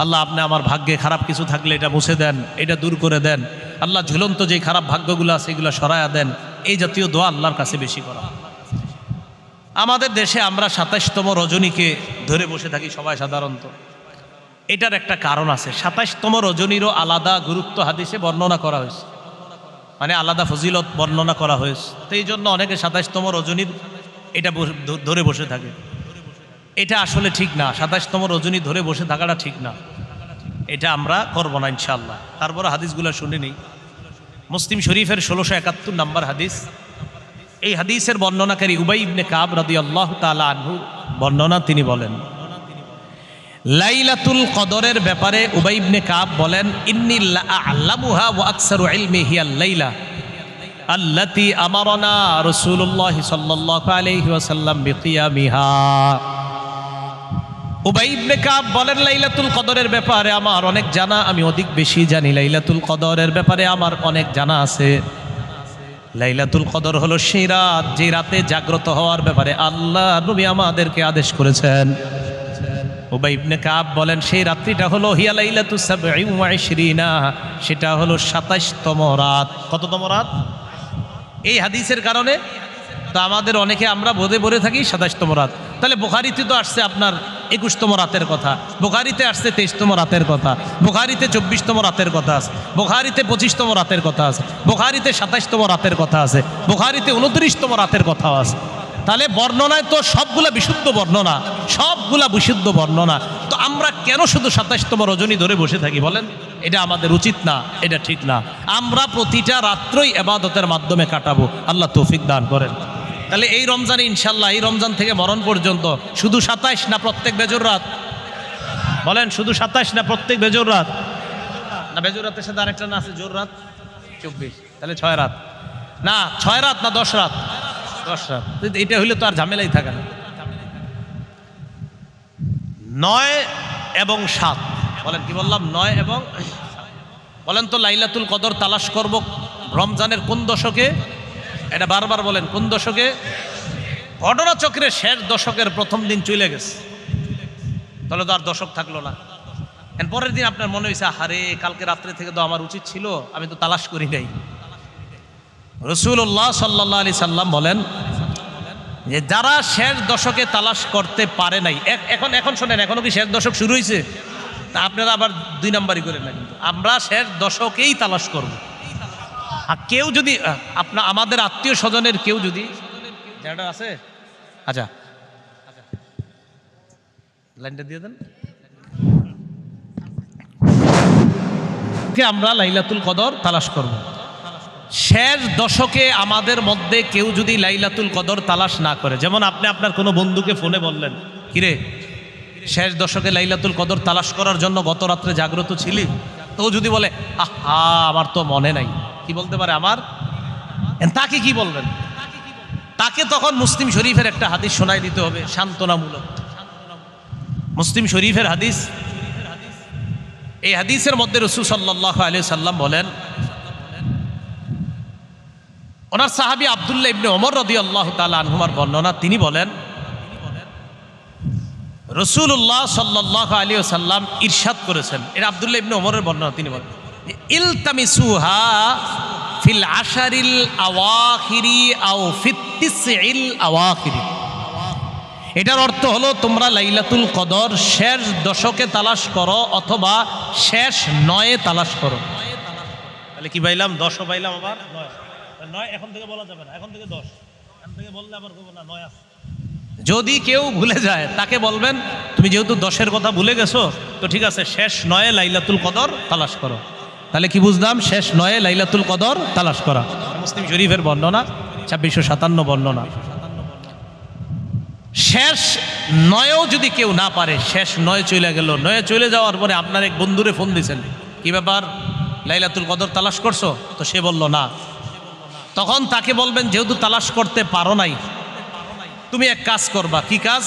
আল্লাহ আপনি আমার ভাগ্যে খারাপ কিছু থাকলে এটা মুছে দেন, এটা দূর করে দেন, আল্লাহ ঝুলন্ত যে খারাপ ভাগ্যগুলো আছে এগুলো সরায়া দেন, এই জাতীয় দোয়া আল্লাহর কাছে বেশি করা। আমাদের দেশে আমরা 27তম রজনীকে ধরে বসে থাকি সবাই সাধারণত। এটার একটা কারণ আছে, 27তম রজনীরও আলাদা গুরুত্ব হাদিসে বর্ণনা করা হয়েছে, মানে আলাদা ফজিলত বর্ণনা করা হয়েছে। তো এই জন্য অনেকে 27তম রজনীর এটা ধরে বসে থাকে। এটা আসলে ঠিক না, 27তম রজনী ধরে বসে থাকাটা ঠিক না, এটা আমরা করবো না ইনশাআল্লাহ। তারপরে হাদিসগুলো শুনে নেই। মুসলিম শরীফের 1671 নম্বর হাদিস। এই হাদিসের বর্ণনাকারী উবাই ইবনে কাব রাদিয়াল্লাহু তাআলা আনহু বর্ণনা, তিনি বলেন লাইলাতুল কদরের ব্যাপারে উবাই ইবনে কাব বলেন, ইন্নী লা আ'লামুহা ওয়া আকসারু ইলমি হিয়াল লাইলা আল্লাতী আমারানা রাসূলুল্লাহ সাল্লাল্লাহু আলাইহি ওয়াসাল্লাম বিকিয়ামিহা। উবাই ইবনে কাব বলেন, লাইলাতুল কদরের ব্যাপারে আমার অনেক জানা, আমি অধিক বেশি জানি। লাইলাতুল কদরের ব্যাপারে আমার অনেক জানা আছে। লাইলাতুল কদর হলো সেই রাত যে রাতে জাগ্রত হওয়ার ব্যাপারে আল্লাহ নবী আমাদেরকে আদেশ করেছেন। উবাই ইবনে কাব বলেন, সেই রাত্রিটা হলো হিয়া লাইলাতুস 27, সেটা হলো 27তম রাত। কততম রাত? এই হাদিসের কারণে তো আমাদের অনেকে আমরা বোধে বলে থাকি 27তম রাত। তাহলে বুখারীতে তো আসছে আপনার 21তম রাতের কথা, বুখারীতে আসছে 23তম রাতের কথা, বুখারীতে 24তম রাতের কথা আছে, বুখারীতে 25তম রাতের কথা আছে, বুখারীতে 27তম রাতের কথা আছে, বুখারীতে 29তম রাতের কথাও আছে। তাহলে বর্ণনায় তো সবগুলা বিশুদ্ধ বর্ণনা, সবগুলা বিশুদ্ধ বর্ণনা। তো আমরা কেন শুধু 27তম রজনী ধরে বসে থাকি বলেন? এটা আমাদের উচিত না, এটা ঠিক না। আমরা প্রতিটা রাত্রই ইবাদতের মাধ্যমে কাটাবো, আল্লাহ তৌফিক দান করেন। তাহলে এই রমজানে ইনশাল্লাহ, এই রমজান থেকে মরণ পর্যন্ত শুধু 27 না প্রত্যেক বেজর রাত? বলেন শুধু 27 না প্রত্যেক বেজর রাত? না বেজর রাতের সাথে আরেকটা না আছে জোর রাত, 24। তাহলে 6 রাত না, 6 রাত না 10 রাত? 10 রাত। এটা হইলে তো আর ঝামেলাই থাকে না। 9 এবং 7, বলেন কি বললাম? 9 এবং 7। বলেন তো লাইলাতুল কদর তালাশ করব রমজানের কোন দশকে? এটা বারবার বলেন, কোন দশকে? ঘটনা চক্রের শেষ দশকের প্রথম দিন চলে গেছে, তাহলে তো আর দশক থাকলো না। পরের দিন আপনার মনে হয়েছে, আরে কালকে রাত্রে থেকে তো আমার উচিত ছিল, আমি তো তালাশ করি নাই। রাসূলুল্লাহ সাল্লাল্লাহু আলাইহি সাল্লাম বলেন যে যারা শেষ দশকে তালাশ করতে পারে নাই, এখন শোনেন, এখনো কি শেষ দশক শুরু হয়েছে? তা আপনারা আবার 2 নাম্বারই করেন না, কিন্তু আমরা শেষ দশকেই তালাশ করব। আর কেউ যদি আমাদের আত্মীয় স্বজনের কেউ যদি যেটা আছে, আচ্ছা লাইনটা দিয়ে দেন, আমরা লাইলাতুল কদর তালাশ করব। শেষ দশকে আমাদের মধ্যে কেউ যদি লাইলাতুল কদর তালাশ না করে, যেমন আপনি আপনার কোনো বন্ধুকে ফোনে বললেন, কিরে শেষ দশকে লাইলাতুল কদর তালাশ করার জন্য গত রাত্রে জাগ্রত ছিলি, তো যদি বলে আহা আমার তো মনে নাই, কি বলতে পারে আমার, তাকে কি বলবেন? তাকে তখন মুসলিম শরীফের একটা হাদিস শোনাই দিতে হবে সান্ত্বনামূলক। মুসলিম শরীফের হাদিস, এই হাদিসের মধ্যে রাসূল সাল্লাল্লাহু আলাইহি সাল্লাম বলেন, ওনার সাহাবী আব্দুল্লাহ ইবনে ওমর রাদিয়াল্লাহু তাআলা আনহুমার বর্ণনা, তিনি বলেন রাসূলুল্লাহ সাল্লাল্লাহু আলাইহি ওয়াসাল্লাম ইরশাদ করেছেন, এটা আব্দুল্লাহ ইবনে ওমরের বর্ণনা, তিনি বলেন ইলতামিসুহা ফিল আশারিল আওয়াখিরি আও ফিত তিসইল আওয়াখিরি। এটার অর্থ হলো তোমরা লাইলাতুল কদর শেষ দশকে তালাশ করো অথবা শেষ নয়ে তালাশ করো। তাহলে কি পাইলাম? 10ও পাইলাম, আবার 9 এখন থেকে বলা যাবে না, এখন থেকে 10, এখন থেকে বললে আবার বলবো না 9 আছে। যদি কেউ ভুলে যায় তাকে বলবেন তুমি যেহেতু 10-এর কথা ভুলে গেছো, তো ঠিক আছে শেষ নয়ে লাইলাতুল কদর তালাশ করো। তাহলে কি বুঝলাম? শেষ নয়ে লাইলাতুল কদর তালাশ করা। মুসলিম শরীফের বর্ণনা, 2657 বর্ণনা। শেষ নয়েও যদি কেউ না পারে, শেষ নয় চলে গেল, নয়ে চলে যাওয়ার পরে আপনার এক বন্ধুরে ফোন দিয়েছেন, কি ব্যাপার লাইলাতুল কদর তালাশ করছো? তো সে বলল না। তখন তাকে বলবেন যেহেতু তালাশ করতে পারো নাই, তুমি এক কাজ করবা। কি কাজ?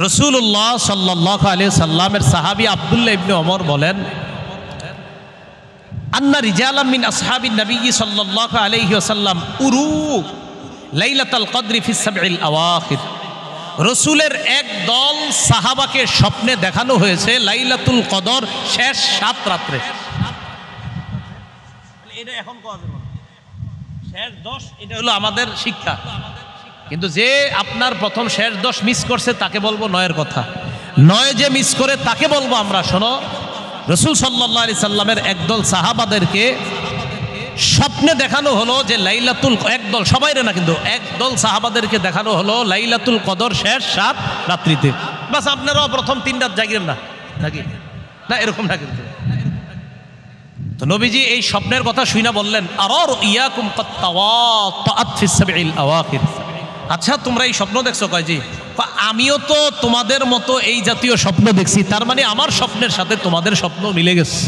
রাসূলুল্লাহ সাল্লাল্লাহু আলাইহি সাল্লামের সাহাবী আব্দুল্লাহ ইবনে ওমর বলেন, আন্না রিজালাম মিন আসহাবিন নবী সাল্লাল্লাহু আলাইহি ওয়াসাল্লাম উরু লাইলাতুল কদরি ফিস সাবইল আওয়াখির। রাসূলের এক দল সাহাবাকে স্বপ্নে দেখানো হয়েছে লাইলাতুল কদর শেষ 7 রাত্রে। এটা এখন কোয়া যাবে শেষ 10, এটা হলো আমাদের শিক্ষা। কিন্তু যে আপনার প্রথম শেষ 10 মিস করছে তাকে বলবো 9-এর কথা। 9 যে মিস করে তাকে বলবো আমরা, শোনো রাসূল সাল্লাল্লাহু আলাইহি সাল্লামের একদল সাহাবাদেরকে স্বপ্নে দেখানো হলো যে লাইলাতুল, একদল সবাইরে না কিন্তু একদল সাহাবাদেরকে দেখানো হলো লাইলাতুল কদর শেষ 7 রাত্রিতে। বাস আপনারাও প্রথম 3 রাত জাগিরেন না নাকি? না এরকম না কিন্তু। তো নবীজি এই স্বপ্নের কথা শুনে বললেন আরার ইয়াকুম কাত তাওয়াতাত ফিস সাবইল আওয়াখির। আচ্ছা তোমরা এই স্বপ্ন দেখছো? কয় জি। আমিও তো তোমাদের মতো এই জাতীয় স্বপ্ন দেখছি, তার মানে আমার স্বপ্নের সাথে তোমাদের স্বপ্ন মিলে গেছে।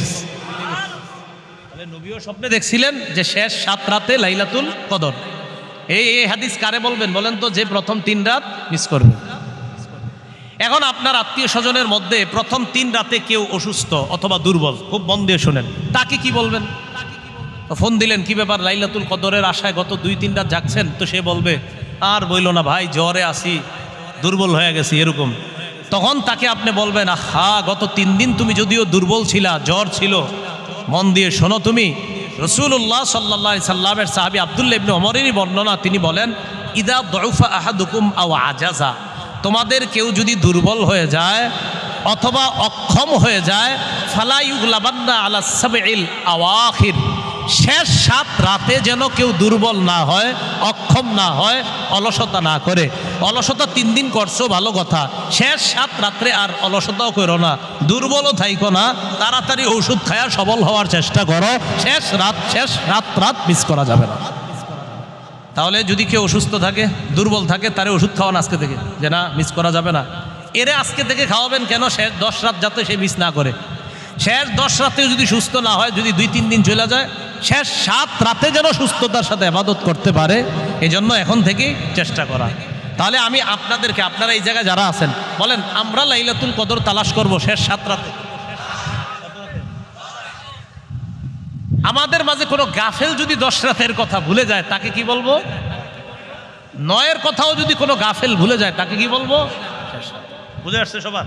তাহলে নবীও স্বপ্নে দেখছিলেন যে শেষ 7 রাতে লাইলাতুল কদর। এই হাদিস কারে বলবেন বলেন তো? যে প্রথম 3 রাত মিস করবে। এখন আপনার আত্মীয় স্বজনের মধ্যে প্রথম 3 রাতে কেউ অসুস্থ অথবা দুর্বল, খুব মন দিয়ে শোনেন, তাকে কি বলবেন? ফোন দিলেন, কি ব্যাপার লাইলাতুল কদরের আশায় গত 2-3 রাত জাগছেন? তো সে বলবে আর বইল না ভাই, জ্বরে আসি, দুর্বল হয়ে গেছি এরকম। তখন তাকে আপনি বলবেন আহা গত 3 দিন তুমি যদিও দুর্বল ছিলা, জ্বর ছিল, মন দিয়ে শোনো তুমি রাসূলুল্লাহ সাল্লাল্লাহু আলাইহি সাল্লামের সাহাবী আব্দুল্লাহ ইবনে ওমরেরই বর্ণনা, তিনি বলেন ইদা দুফা আহাদুকুম আও আজাজা, তোমাদের কেউ যদি দুর্বল হয়ে যায় অথবা অক্ষম হয়ে যায়, ফালা ইউগলাবান্না আলা সাবইল আওয়াখির, শেষ 7 রাতে যেন কেউ দুর্বল না হয়, অক্ষম না হয়, অলসতা না করে। অলসতা 3 দিন করছো ভালো কথা, শেষ 7 রাত্রে আর অলসতাও করো না, দুর্বলও থাইকো না, তাড়াতাড়ি ওষুধ খায়া সবল হওয়ার চেষ্টা করো। শেষ রাত মিস করা যাবে না। তাহলে যদি কেউ অসুস্থ থাকে, দুর্বল থাকে, তারে ওষুধ খাওয়ান আজকে থেকে, যে না মিস করা যাবে না। এরে আজকে থেকে খাওয়াবেন কেন? শেষ 10 রাত যাতে সে মিস না করে। শেষ 10 রাতেও যদি সুস্থ না হয়, যদি 2-3 দিন চলে যায়, শেষ 7 রাতে যেন সুস্থতার সাথে ইবাদত করতে পারে, এজন্য এখন থেকেই চেষ্টা করা। তাহলে আমি আপনাদেরকে, আপনারা এই জায়গায় যারা আছেন বলেন আমরা লাইলাতুল কদর তালাশ করব শেষ 7 রাতে। আমাদের মাঝে কোনো গাফেল যদি 10 রাতের কথা ভুলে যায় তাকে কি বলবো? 9-এর কথাও যদি কোনো গাফেল ভুলে যায় তাকে কি বলবো? শেষ রাত। বুঝে আসছে সবার?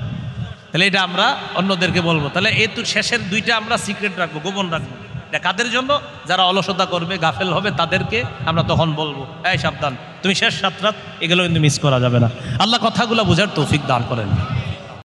তাহলে এটা আমরা অন্যদেরকে বলবো। তাহলে এই তো শেষের 2টা আমরা সিক্রেট রাখবো, গোপন রাখবো। এটা কাদের জন্য? যারা অলসতা করবে, গাফেল হবে, তাদেরকে আমরা তখন বলবো এই সাবধান, তুমি শেষ 7 রাত এগুলো কিন্তু মিস করা যাবে না। আল্লাহ কথাগুলো বোঝার তৌফিক দান করেন।